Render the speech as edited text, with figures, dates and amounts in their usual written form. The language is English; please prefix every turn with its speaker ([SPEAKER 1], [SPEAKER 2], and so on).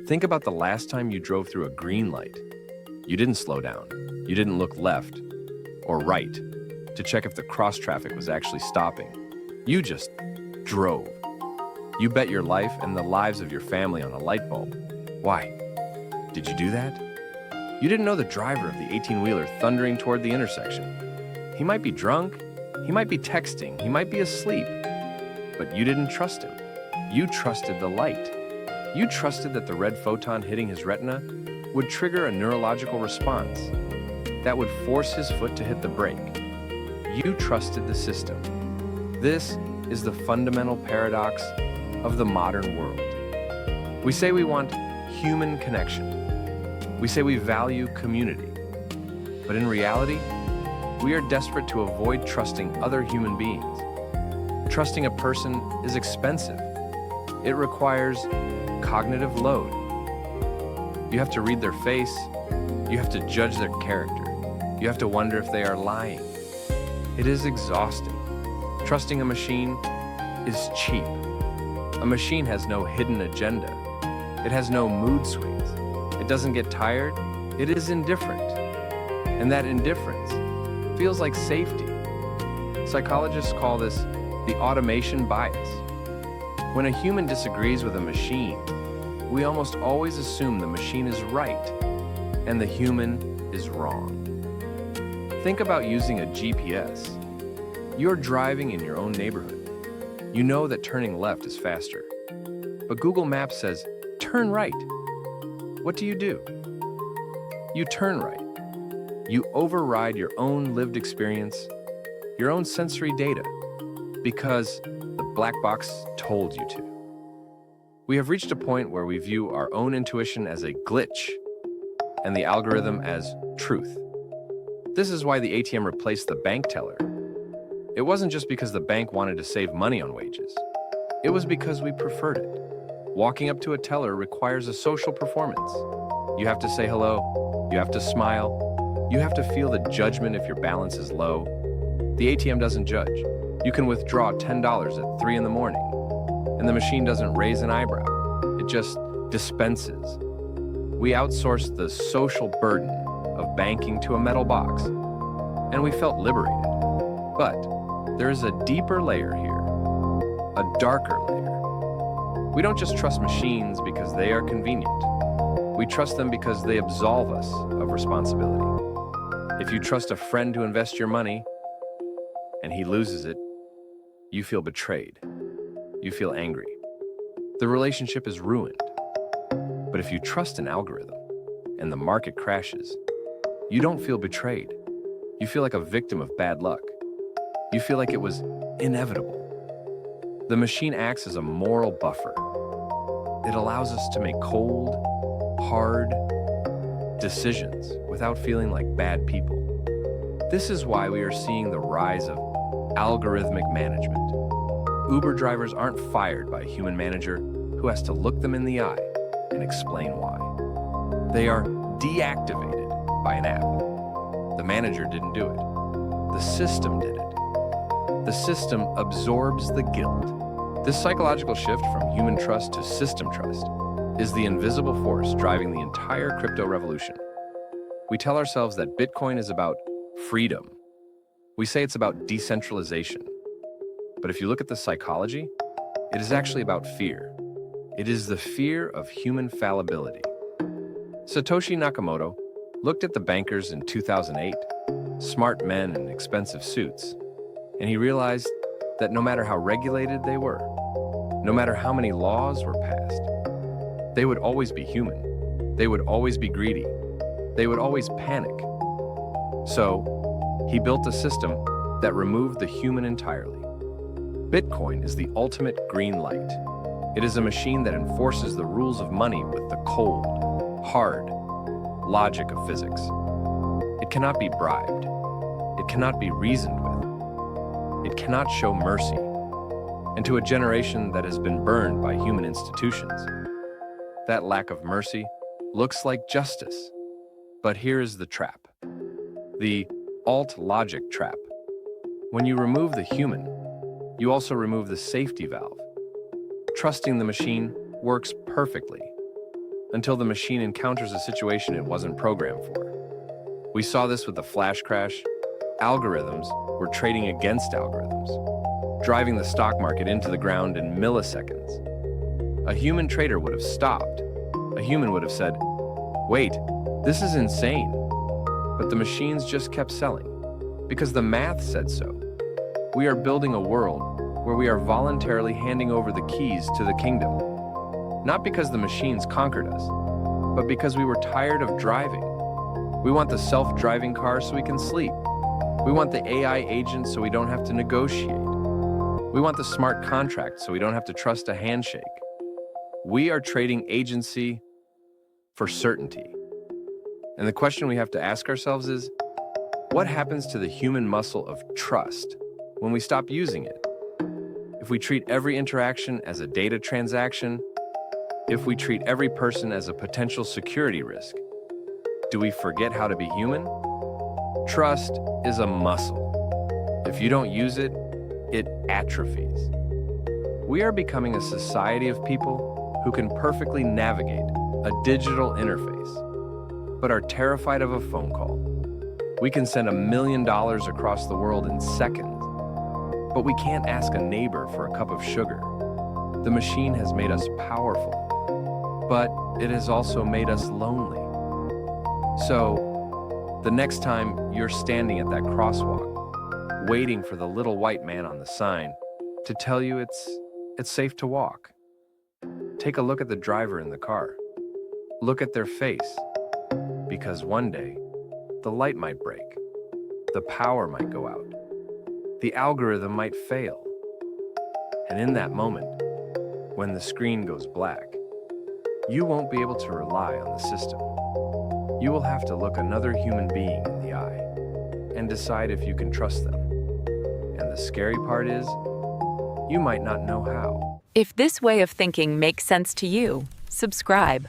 [SPEAKER 1] Think about the last time you drove through a green light. You didn't slow down. You didn't look left or right to check if the cross traffic was actually stopping. You just drove. You bet your life and the lives of your family on a light bulb. Why? Did you do that? You didn't know the driver of the 18-wheeler thundering toward the intersection. He might be drunk, he might be texting, he might be asleep, but you didn't trust him. You trusted the light. You trusted that the red photon hitting his retina would trigger a neurological response that would force his foot to hit the brake. You trusted the system. This is the fundamental paradox of the modern world. We say we want human connection. We say we value community. But in reality, we are desperate to avoid trusting other human beings. Trusting a person is expensive. It requires cognitive load. You have to read their face. You have to judge their character. You have to wonder if they are lying. It is exhausting. Trusting a machine is cheap. A machine has no hidden agenda. It has no mood swings. It doesn't get tired. It is indifferent. And that indifference feels like safety. Psychologists call this the automation bias. When a human disagrees with a machine, we almost always assume the machine is right and the human is wrong. Think about using a GPS. You're driving in your own neighborhood. You know that turning left is faster. But Google Maps says, turn right. What do? You turn right. You override your own lived experience, your own sensory data, because the black box told you to. We have reached a point where we view our own intuition as a glitch and the algorithm as truth. This is why the ATM replaced the bank teller. It wasn't just because the bank wanted to save money on wages. It was because we preferred it. Walking up to a teller requires a social performance. You have to say hello, you have to smile, you have to feel the judgment if your balance is low. The ATM doesn't judge. You can withdraw $10 at 3 in the morning, and the machine doesn't raise an eyebrow. It just dispenses. We outsourced the social burden of banking to a metal box, and we felt liberated. But there is a deeper layer here, a darker layer. We don't just trust machines because they are convenient. We trust them because they absolve us of responsibility. If you trust a friend to invest your money and he loses it, you feel betrayed. You feel angry. The relationship is ruined. But if you trust an algorithm and the market crashes, you don't feel betrayed. You feel like a victim of bad luck. You feel like it was inevitable. The machine acts as a moral buffer. It allows us to make cold, hard decisions without feeling like bad people. This is why we are seeing the rise of algorithmic management. Uber drivers aren't fired by a human manager who has to look them in the eye and explain why. They are deactivated by an app. The manager didn't do it. The system did it. The system absorbs the guilt. This psychological shift from human trust to system trust is the invisible force driving the entire crypto revolution. We tell ourselves that Bitcoin is about freedom. We say it's about decentralization. But if you look at the psychology, it is actually about fear. It is the fear of human fallibility. Satoshi Nakamoto looked at the bankers in 2008, smart men in expensive suits, and he realized that no matter how regulated they were, no matter how many laws were passed, they would always be human. They would always be greedy. They would always panic. So, he built a system that removed the human entirely. Bitcoin is the ultimate green light. It is a machine that enforces the rules of money with the cold, hard logic of physics. It cannot be bribed. It cannot be reasoned with. It cannot show mercy. And to a generation that has been burned by human institutions, that lack of mercy looks like justice. But here is the trap. The alt logic trap. When you remove the human, you also remove the safety valve. Trusting the machine works perfectly until the machine encounters a situation it wasn't programmed for. We saw this with the flash crash. Algorithms were trading against algorithms, driving the stock market into the ground in milliseconds. A human trader would have stopped. A human would have said, "Wait, this is insane." But the machines just kept selling, because the math said so. We are building a world where we are voluntarily handing over the keys to the kingdom. Not because the machines conquered us, but because we were tired of driving. We want the self-driving car so we can sleep. We want the AI agent so we don't have to negotiate. We want the smart contract so we don't have to trust a handshake. We are trading agency for certainty. And the question we have to ask ourselves is, what happens to the human muscle of trust when we stop using it? If we treat every interaction as a data transaction, if we treat every person as a potential security risk, do we forget how to be human? Trust is a muscle. If you don't use it, it atrophies. We are becoming a society of people who can perfectly navigate a digital interface, but are terrified of a phone call. We can send $1 million across the world in seconds, but we can't ask a neighbor for a cup of sugar. The machine has made us powerful, but it has also made us lonely. So, the next time you're standing at that crosswalk, waiting for the little white man on the sign to tell you it's safe to walk, take a look at the driver in the car. Look at their face, because one day, the light might break, the power might go out, the algorithm might fail. And in that moment, when the screen goes black, you won't be able to rely on the system. You will have to look another human being in the eye and decide if you can trust them. And the scary part is, you might not know how.
[SPEAKER 2] If this way of thinking makes sense to you, subscribe.